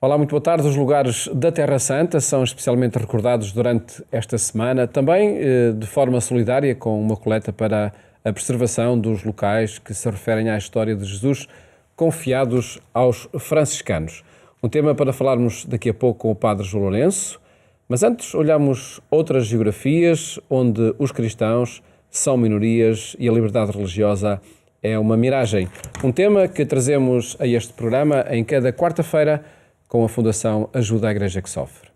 Olá, muito boa tarde. Os lugares da Terra Santa são especialmente recordados durante esta semana, também de forma solidária, com uma coleta para a preservação dos locais que se referem à história de Jesus, confiados aos franciscanos. Um tema para falarmos daqui a pouco com o Padre João Lourenço, mas antes olhamos outras geografias onde os cristãos são minorias e a liberdade religiosa é uma miragem. Um tema que trazemos a este programa em cada quarta-feira com a Fundação Ajuda à Igreja que Sofre.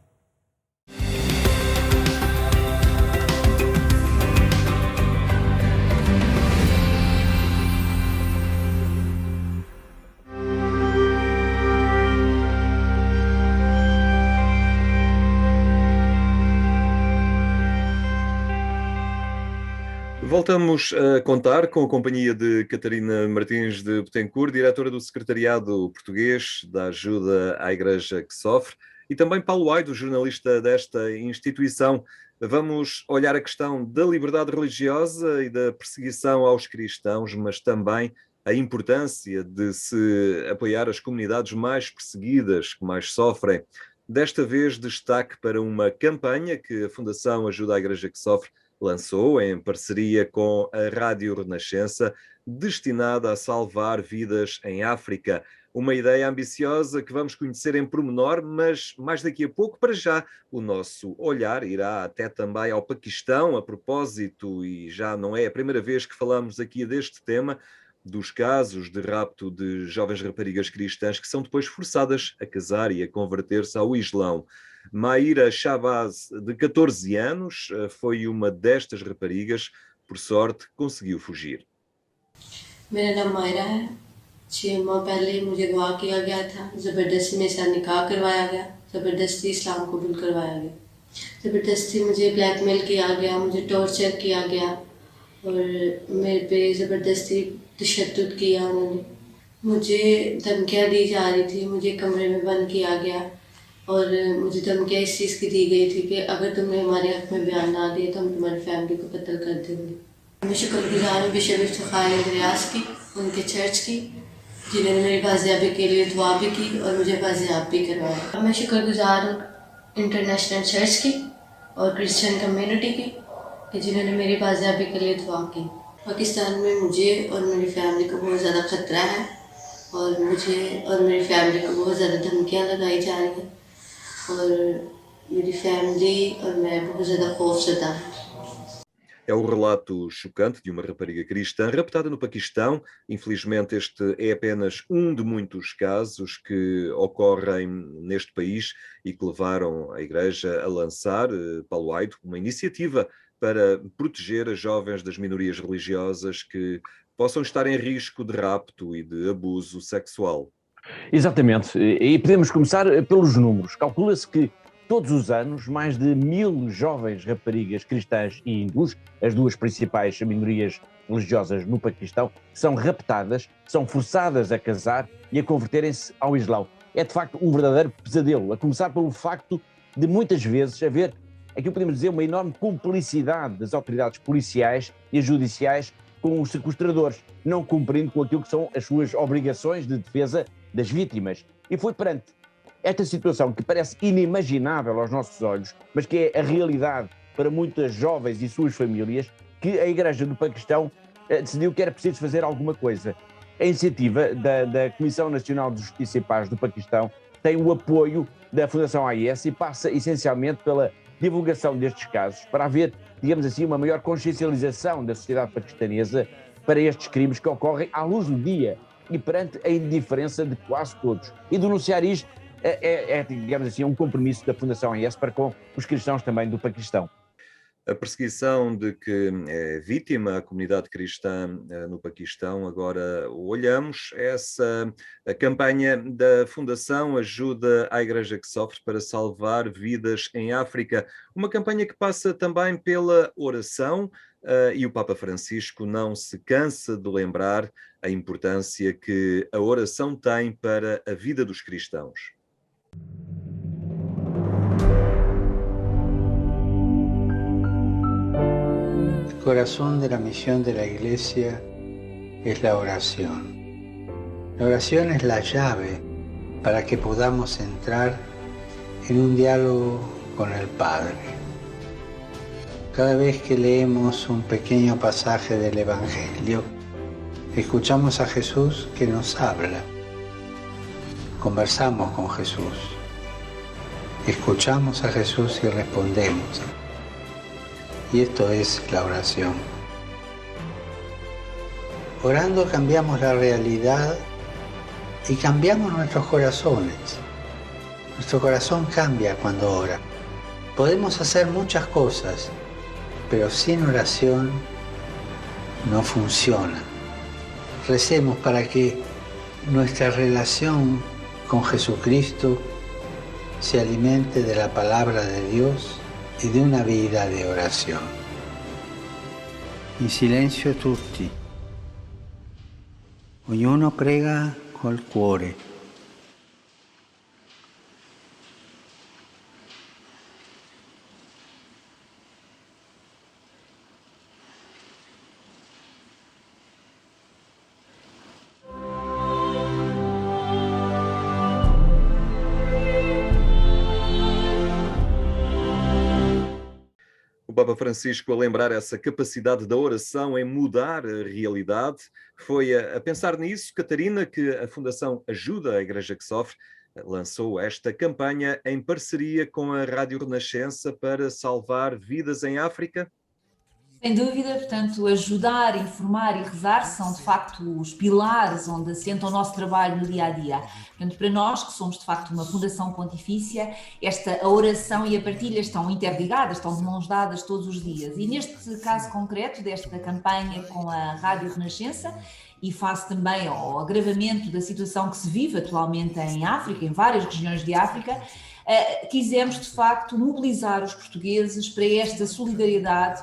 Voltamos a contar com a companhia de Catarina Martins de Betancourt, diretora do Secretariado Português da Ajuda à Igreja que Sofre, e também Paulo Aido, jornalista desta instituição. Vamos olhar a questão da liberdade religiosa e da perseguição aos cristãos, mas também a importância de se apoiar as comunidades mais perseguidas, que mais sofrem. Desta vez, destaque para uma campanha que a Fundação Ajuda à Igreja que Sofre lançou em parceria com a Rádio Renascença, destinada a salvar vidas em África. Uma ideia ambiciosa que vamos conhecer em pormenor, mas mais daqui a pouco. Para já, o nosso olhar irá até também ao Paquistão, a propósito, e já não é a primeira vez que falamos aqui deste tema, dos casos de rapto de jovens raparigas cristãs que são depois forçadas a casar e a converter-se ao Islão. Maíra Shabazz, de 14 anos, foi uma destas raparigas. Por sorte, conseguiu fugir. मेरा नाम मायरा है। 6 माह पहले मुझे अगवा किया गया था, ज़बरदस्ती मेरे साथ निकाह करवाया गया, ज़बरदस्ती इस्लाम कबूल करवाया गया, ज़बरदस्ती मुझे ब्लैकमेल किया गया, मुझे टॉर्चर किया गया और मेरे पे ज़बरदस्ती तशद्दुद किया उन्होंने। मुझे धमकियाँ दी जा रही थी, मुझे कमरे में बंद किया गया और मुझे धमकियाँ इस चीज़ की दी गई थी कि अगर तुमने हमारे हक़ में बयान ना दिए तो हम तुम्हारी फैमिली को कत्ल कर देंगे। मैं शुक्रगुजार हूँ बिशप इफ्तिखार रियाज की, उनके चर्च की, जिन्होंने मेरी बाजियाबी के लिए दुआ भी की और मुझे बाजियाब भी करवाया। मैं शुक्रगुजार हूँ इंटरनेशनल चर्च की और क्रिश्चियन कम्युनिटी की कि जिन्होंने मेरी बाजियाबी के लिए दुआ की। पाकिस्तान में मुझे और मेरी फैमिली को बहुत ज़्यादा ख़तरा है और मुझे और मेरी फैमिली को बहुत ज़्यादा धमकियाँ लगाई जा रही हैं और मेरी फैमिली और मैं बहुत ज़्यादा खौफज़दा हैं। É o relato chocante de uma rapariga cristã raptada no Paquistão. Infelizmente, este é apenas um de muitos casos que ocorrem neste país e que levaram a Igreja a lançar, Paulo Aido, uma iniciativa para proteger as jovens das minorias religiosas que possam estar em risco de rapto e de abuso sexual. Exatamente, e podemos começar pelos números. Calcula-se que todos os anos mais de 1000 jovens raparigas cristãs e hindus, as duas principais minorias religiosas no Paquistão, são raptadas, são forçadas a casar e a converterem-se ao Islão. É de facto um verdadeiro pesadelo, a começar pelo facto de muitas vezes haver, aqui podemos dizer, uma enorme cumplicidade das autoridades policiais e judiciais com os sequestradores, não cumprindo com aquilo que são as suas obrigações de defesa das vítimas. E foi perante esta situação que parece inimaginável aos nossos olhos, mas que é a realidade para muitas jovens e suas famílias, que a Igreja do Paquistão decidiu que era preciso fazer alguma coisa. A iniciativa da Comissão Nacional de Justiça e Paz do Paquistão tem o apoio da Fundação AIS e passa essencialmente pela divulgação destes casos, para haver, digamos assim, uma maior consciencialização da sociedade paquistanesa para estes crimes que ocorrem à luz do dia e perante a indiferença de quase todos. E denunciar isto digamos assim, um compromisso da Fundação AIS para com os cristãos também do Paquistão. A perseguição de que é vítima a comunidade cristã no Paquistão, agora olhamos a campanha da Fundação Ajuda à Igreja que Sofre para salvar vidas em África. Uma campanha que passa também pela oração e o Papa Francisco não se cansa de lembrar a importância que a oração tem para a vida dos cristãos. El corazón de la misión de la Iglesia es la oración. La oración es la llave para que podamos entrar en un diálogo con el Padre. Cada vez que leemos un pequeño pasaje del Evangelio, escuchamos a Jesús que nos habla. Conversamos con Jesús. Escuchamos a Jesús y respondemos. Y esto es la oración. Orando cambiamos la realidad y cambiamos nuestros corazones. Nuestro corazón cambia cuando ora. Podemos hacer muchas cosas, pero sin oración no funciona. Recemos para que nuestra relación con Jesucristo se alimente de la palabra de Dios y de una vida de oración. In silenzio tutti. Ognuno prega col cuore. O Papa Francisco a lembrar essa capacidade da oração em mudar a realidade. Foi a pensar nisso, Catarina, que a Fundação Ajuda a Igreja que Sofre lançou esta campanha em parceria com a Rádio Renascença para salvar vidas em África. Sem dúvida, portanto, ajudar, informar e rezar são de facto os pilares onde assenta o nosso trabalho no dia a dia. Portanto, para nós, que somos de facto uma fundação pontifícia, a oração e a partilha estão interligadas, estão de mãos dadas todos os dias. E neste caso concreto desta campanha com a Rádio Renascença, e face também ao agravamento da situação que se vive atualmente em África, em várias regiões de África, quisemos de facto mobilizar os portugueses para esta solidariedade,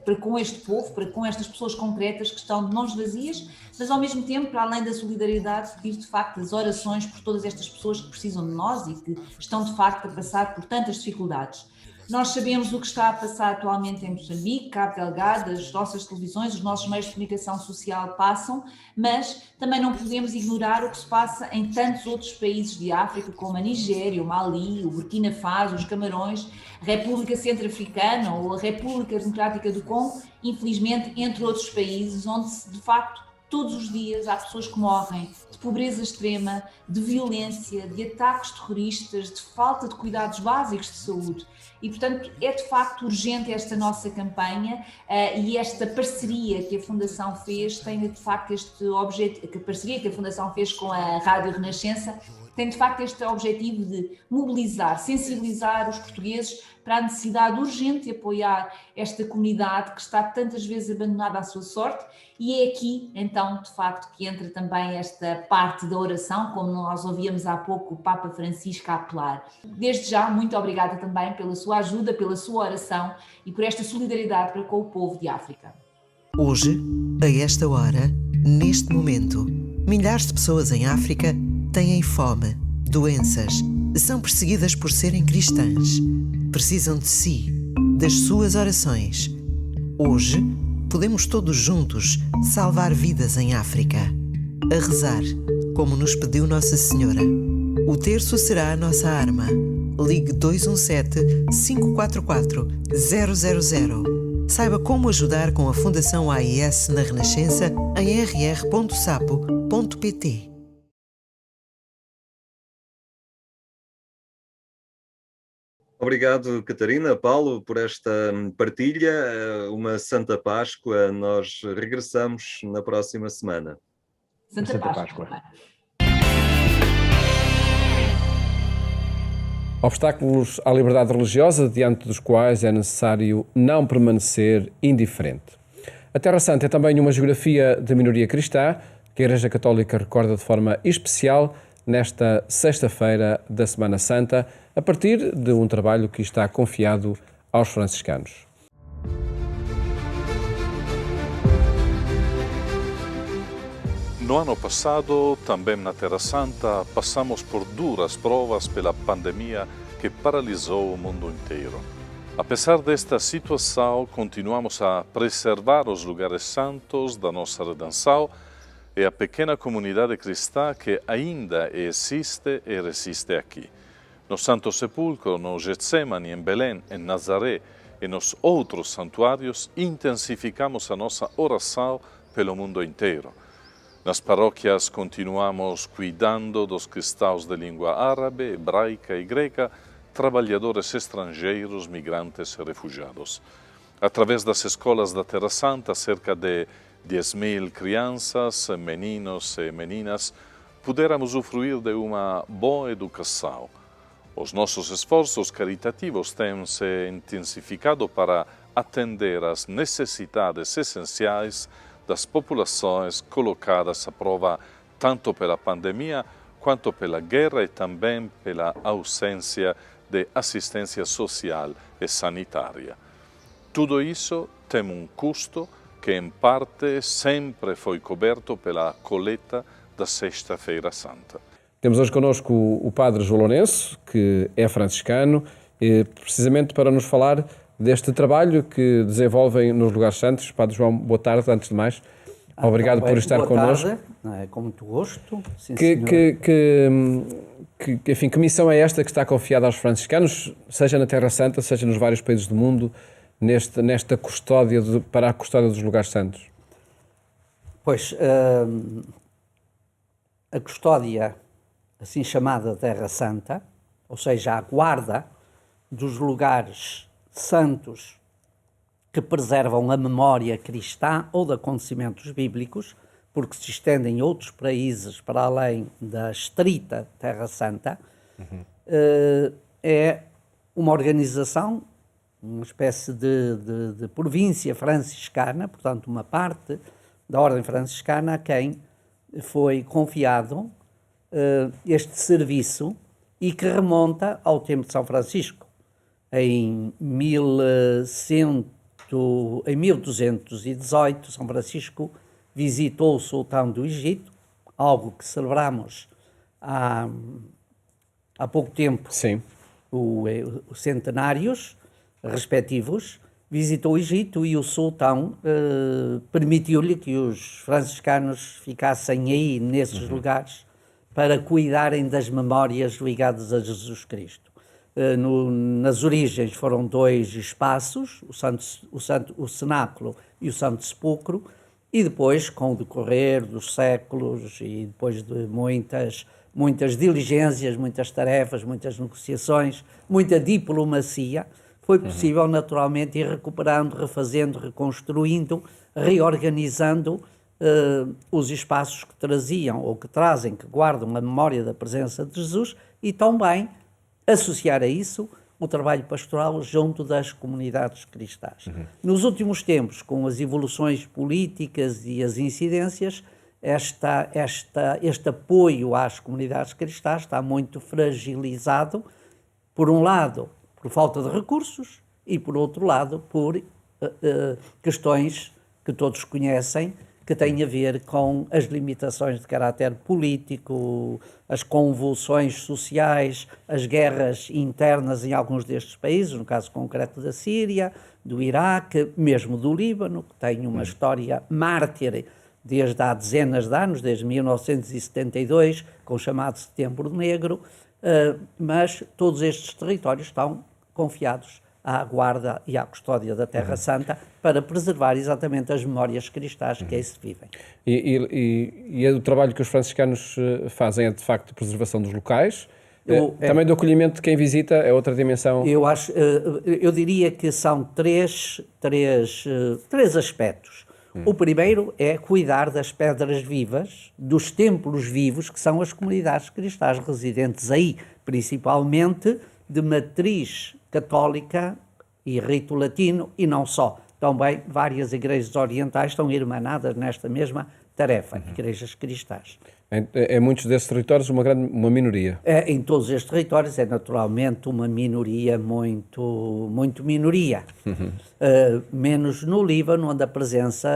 para com este povo, para com estas pessoas concretas que estão de mãos vazias, mas ao mesmo tempo, para além da solidariedade, pedir de facto as orações por todas estas pessoas que precisam de nós e que estão de facto a passar por tantas dificuldades. Nós sabemos o que está a passar atualmente em Moçambique, Cabo Delgado, as nossas televisões, os nossos meios de comunicação social passam, mas também não podemos ignorar o que se passa em tantos outros países de África, como a Nigéria, o Mali, o Burkina Faso, os Camarões, a República Centro-Africana ou a República Democrática do Congo, infelizmente, entre outros países, onde de facto todos os dias há pessoas que morrem de pobreza extrema, de violência, de ataques terroristas, de falta de cuidados básicos de saúde. E, portanto, é de facto urgente esta nossa campanha e esta parceria que a Fundação fez tem de facto este objetivo, a parceria que a Fundação fez com a Rádio Renascença tem de facto este objetivo de mobilizar, sensibilizar os portugueses para a necessidade urgente de apoiar esta comunidade que está tantas vezes abandonada à sua sorte, e é aqui então de facto que entra também esta parte da oração, como nós ouvíamos há pouco o Papa Francisco a apelar. Desde já, muito obrigada também pela sua ajuda, pela sua oração e por esta solidariedade para com o povo de África. Hoje, a esta hora, neste momento, milhares de pessoas em África têm fome, doenças, são perseguidas por serem cristãs. Precisam de si, das suas orações. Hoje, podemos todos juntos salvar vidas em África. A rezar, como nos pediu Nossa Senhora. O terço será a nossa arma. Ligue 217 544 000. Saiba como ajudar com a Fundação AIS na Renascença em rr.sapo.pt. Obrigado, Catarina, Paulo, por esta partilha. Uma Santa Páscoa. Nós regressamos na próxima semana. Santa Páscoa. Obstáculos à liberdade religiosa, diante dos quais é necessário não permanecer indiferente. A Terra Santa é também uma geografia da minoria cristã, que a Igreja Católica recorda de forma especial nesta sexta-feira da Semana Santa, a partir de um trabalho que está confiado aos franciscanos. No ano passado, também na Terra Santa, passamos por duras provas pela pandemia que paralisou o mundo inteiro. Apesar desta situação, continuamos a preservar os lugares santos da nossa redenção, é a pequena comunidade cristã que ainda existe e resiste aqui. No Santo Sepulcro, no Getsemani, em Belém, em Nazaré e nos outros santuários, intensificamos a nossa oração pelo mundo inteiro. Nas paróquias continuamos cuidando dos cristãos de língua árabe, hebraica e grega, trabalhadores estrangeiros, migrantes e refugiados. Através das escolas da Terra Santa, cerca de 10.000 crianças, meninos e meninas puderam usufruir de uma boa educação. Os nossos esforços caritativos têm se intensificado para atender às necessidades essenciais das populações colocadas à prova tanto pela pandemia quanto pela guerra e também pela ausência de assistência social e sanitária. Tudo isso tem um custo que, em parte, sempre foi coberto pela coleta da Sexta-feira Santa. Temos hoje connosco o padre João Lourenço, que é franciscano, precisamente para nos falar deste trabalho que desenvolvem nos lugares santos. Padre João, boa tarde, antes de mais. Obrigado por estar connosco. Boa tarde, com muito gosto. Sim, que missão é esta que está confiada aos franciscanos, seja na Terra Santa, seja nos vários países do mundo, nesta custódia, para a custódia dos lugares santos? Pois, a custódia, assim chamada Terra Santa, ou seja, a guarda dos lugares santos que preservam a memória cristã ou de acontecimentos bíblicos, porque se estendem outros países para além da estrita Terra Santa, é uma organização, uma espécie de província franciscana, portanto uma parte da ordem franciscana a quem foi confiado este serviço e que remonta ao tempo de São Francisco. Em 1218, São Francisco visitou o sultão do Egito, algo que celebramos há pouco tempo. Sim. Os centenários respectivos, visitou o Egito e o sultão permitiu-lhe que os franciscanos ficassem aí, nesses lugares, para cuidarem das memórias ligadas a Jesus Cristo. Nas origens foram 2 espaços, o cenáculo e o Santo Sepulcro, e depois, com o decorrer dos séculos e depois de muitas diligências, muitas tarefas, muitas negociações, muita diplomacia, foi possível naturalmente ir recuperando, refazendo, reconstruindo, reorganizando os espaços que traziam ou que trazem, que guardam a memória da presença de Jesus e também associar a isso o trabalho pastoral junto das comunidades cristãs. Nos últimos tempos, com as evoluções políticas e as incidências, este apoio às comunidades cristãs está muito fragilizado, por um lado, por falta de recursos e, por outro lado, por questões que todos conhecem, que têm a ver com as limitações de caráter político, as convulsões sociais, as guerras internas em alguns destes países, no caso concreto da Síria, do Iraque, mesmo do Líbano, que tem uma história mártir desde há dezenas de anos, desde 1972, com o chamado Setembro Negro, mas todos estes territórios estão confiados à guarda e à custódia da Terra Santa para preservar exatamente as memórias cristãs que aí se vivem. E o trabalho que os franciscanos fazem é, de facto, de preservação dos locais, também do acolhimento de quem visita, é outra dimensão? Eu diria que são três aspectos. O primeiro é cuidar das pedras vivas, dos templos vivos, que são as comunidades cristãs residentes aí, principalmente de matriz católica e rito latino, e não só. Também várias igrejas orientais estão irmanadas nesta mesma tarefa, igrejas cristãs. Em muitos desses territórios, uma minoria. Em todos estes territórios é naturalmente uma minoria muito minoria. Menos no Líbano, onde a presença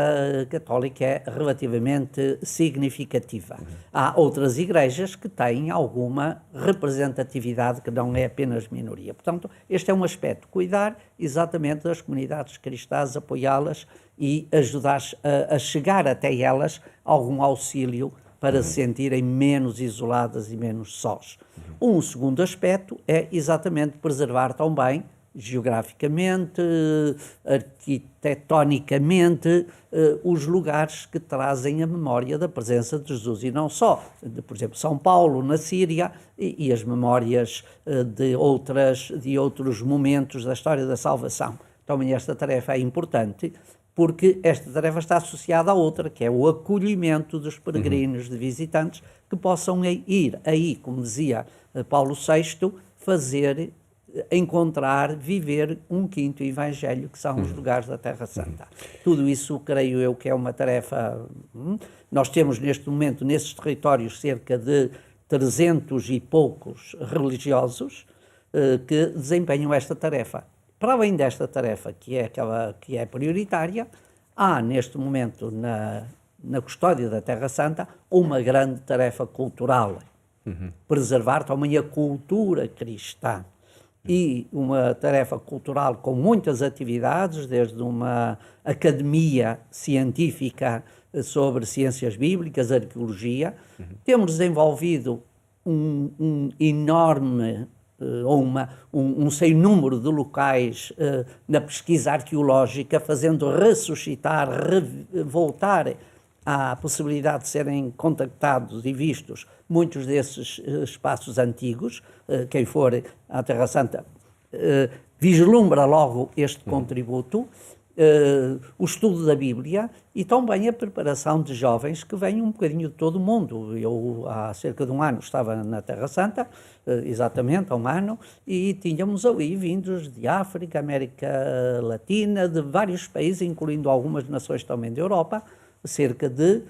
católica é relativamente significativa. Há outras igrejas que têm alguma representatividade que não é apenas minoria. Portanto, este é um aspecto, cuidar exatamente das comunidades cristãs, apoiá-las e ajudar a chegar até elas algum auxílio para se sentirem menos isoladas e menos sós. Um segundo aspecto é exatamente preservar também, geograficamente, arquitetonicamente, os lugares que trazem a memória da presença de Jesus, e não só, por exemplo, São Paulo, na Síria, e as memórias de outros momentos da história da salvação. Também esta tarefa é importante, porque esta tarefa está associada à outra, que é o acolhimento dos peregrinos, de visitantes, que possam ir aí, como dizia Paulo VI, encontrar, viver um quinto evangelho, que são os lugares da Terra Santa. Tudo isso, creio eu, que é uma tarefa... Nós temos neste momento, nesses territórios, cerca de 300 e poucos religiosos que desempenham esta tarefa. Para além desta tarefa, que é aquela que é prioritária, há neste momento na custódia da Terra Santa uma grande tarefa cultural. Preservar também a cultura cristã. E uma tarefa cultural com muitas atividades, desde uma academia científica sobre ciências bíblicas, arqueologia. Temos desenvolvido um enorme... um sem número de locais na pesquisa arqueológica, fazendo ressuscitar, voltar à possibilidade de serem contactados e vistos muitos desses espaços antigos. Quem for à Terra Santa vislumbra logo este contributo. O estudo da Bíblia e também a preparação de jovens que vêm um bocadinho de todo o mundo. Eu, há cerca de um ano, estava na Terra Santa, exatamente há um ano, e tínhamos ali vindos de África, América Latina, de vários países, incluindo algumas nações também da Europa, cerca de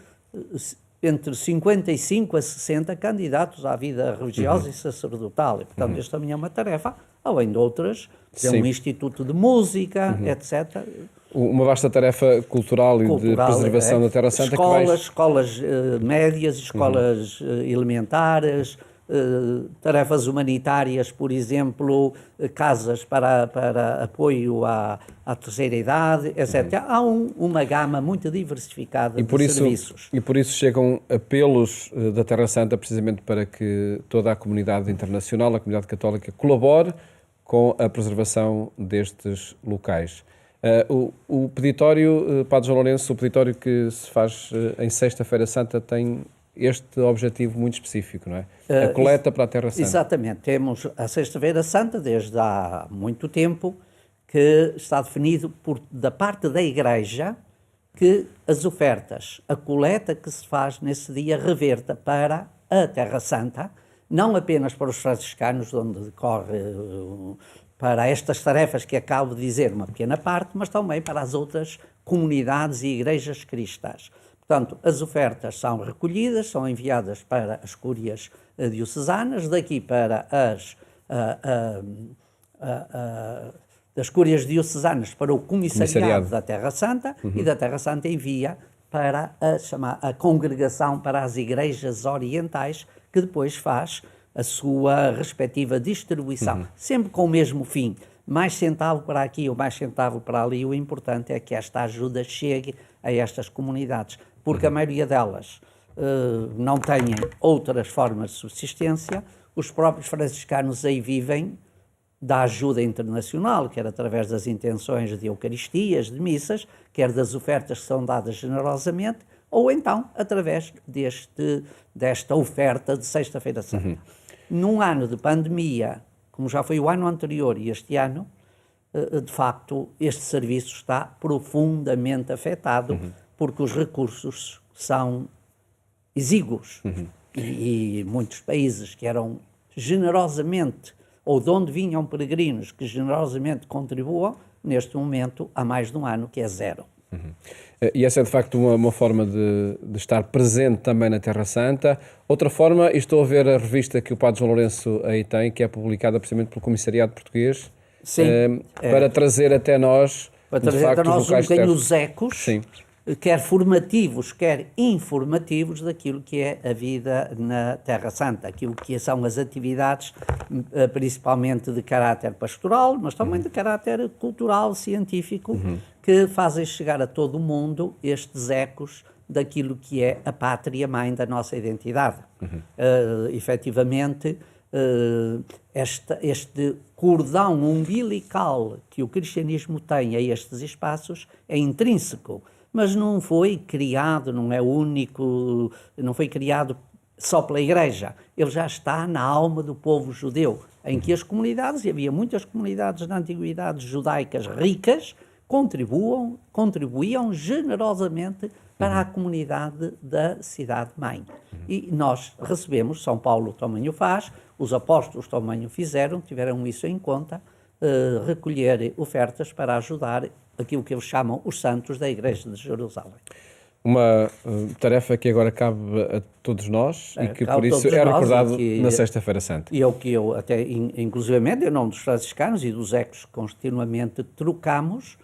entre 55 a 60 candidatos à vida religiosa e sacerdotal. E, portanto, esta também é uma tarefa, além de outras, tem um instituto de música, etc. Uma vasta tarefa cultural e de preservação da Terra Santa. Escolas médias, escolas elementares, tarefas humanitárias, por exemplo, casas para apoio à terceira idade, etc. Há uma gama muito diversificada de serviços. E por isso chegam apelos da Terra Santa precisamente para que toda a comunidade internacional, a comunidade católica, colabore com a preservação destes locais. O peditório, Padre João Lourenço, o peditório que se faz em Sexta-feira Santa tem este objetivo muito específico, não é? A coleta para a Terra Santa. Exatamente. Temos a Sexta-feira Santa, desde há muito tempo, que está definido da parte da Igreja que as ofertas, a coleta que se faz nesse dia reverta para a Terra Santa, não apenas para os franciscanos, onde decorre para estas tarefas que acabo de dizer uma pequena parte, mas também para as outras comunidades e igrejas cristãs. Portanto, as ofertas são recolhidas, são enviadas para as cúrias diocesanas, daqui para das cúrias diocesanas para o comissariado da Terra Santa, e da Terra Santa envia para a congregação para as igrejas orientais, que depois faz a sua respectiva distribuição, sempre com o mesmo fim. Mais centavo para aqui ou mais centavo para ali, o importante é que esta ajuda chegue a estas comunidades, porque a maioria delas não têm outras formas de subsistência. Os próprios franciscanos aí vivem da ajuda internacional, quer através das intenções de eucaristias, de missas, quer das ofertas que são dadas generosamente, ou então através desta oferta de Sexta-feira Santa. Num ano de pandemia, como já foi o ano anterior e este ano, de facto, este serviço está profundamente afetado, porque os recursos são exíguos. E muitos países que eram generosamente, ou de onde vinham peregrinos que generosamente contribuam, neste momento, há mais de um ano, que é zero. E essa é de facto uma forma de estar presente também na Terra Santa. Outra forma, e estou a ver a revista que o Padre João Lourenço aí tem, que é publicada precisamente pelo Comissariado Português, para trazer até nós, para trazer até nós um bocadinho os ecos, sim, quer formativos, quer informativos daquilo que é a vida na Terra Santa, aquilo que são as atividades, principalmente de caráter pastoral, mas também de caráter cultural, científico, que fazem chegar a todo o mundo estes ecos daquilo que é a pátria-mãe da nossa identidade. Efetivamente, este cordão umbilical que o cristianismo tem a estes espaços é intrínseco, mas não foi criado, não é único, não foi criado só pela Igreja. Ele já está na alma do povo judeu, em que as comunidades, e havia muitas comunidades na antiguidade judaicas ricas, contribuíam generosamente para a comunidade da cidade-mãe. E nós recebemos, São Paulo também o faz, os apóstolos também o fizeram, tiveram isso em conta, recolher ofertas para ajudar aquilo que eles chamam os santos da Igreja de Jerusalém. Uma tarefa que agora cabe a todos nós e que por isso é recordado na Sexta-feira Santa. E é o que eu até, inclusivamente, em nome dos franciscanos e dos ecos que continuamente trocamos,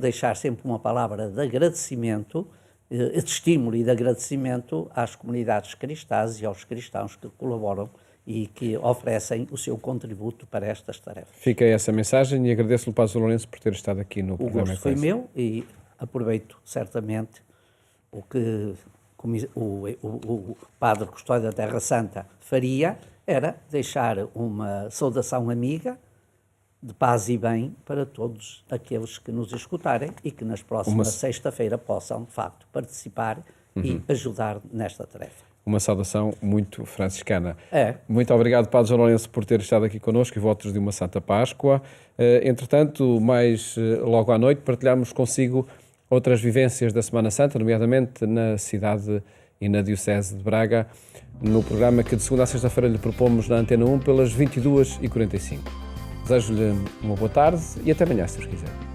deixar sempre uma palavra de agradecimento, de estímulo e de agradecimento às comunidades cristãs e aos cristãos que colaboram e que oferecem o seu contributo para estas tarefas. Fica essa mensagem e agradeço-lhe, Padre João Lourenço, por ter estado aqui no programa. O gosto foi meu e aproveito certamente o que o Padre Custódio da Terra Santa faria, era deixar uma saudação amiga, de paz e bem para todos aqueles que nos escutarem e que nas próximas sexta-feira possam, de facto, participar e ajudar nesta tarefa. Uma saudação muito franciscana. Muito obrigado, Padre João Lourenço, por ter estado aqui connosco e votos de uma Santa Páscoa. Entretanto, mais logo à noite, partilhamos consigo outras vivências da Semana Santa, nomeadamente na cidade e na Diocese de Braga, no programa que de segunda a sexta-feira lhe propomos na Antena 1 pelas 22h45. Desejo-lhe uma boa tarde e até amanhã, se Deus quiser.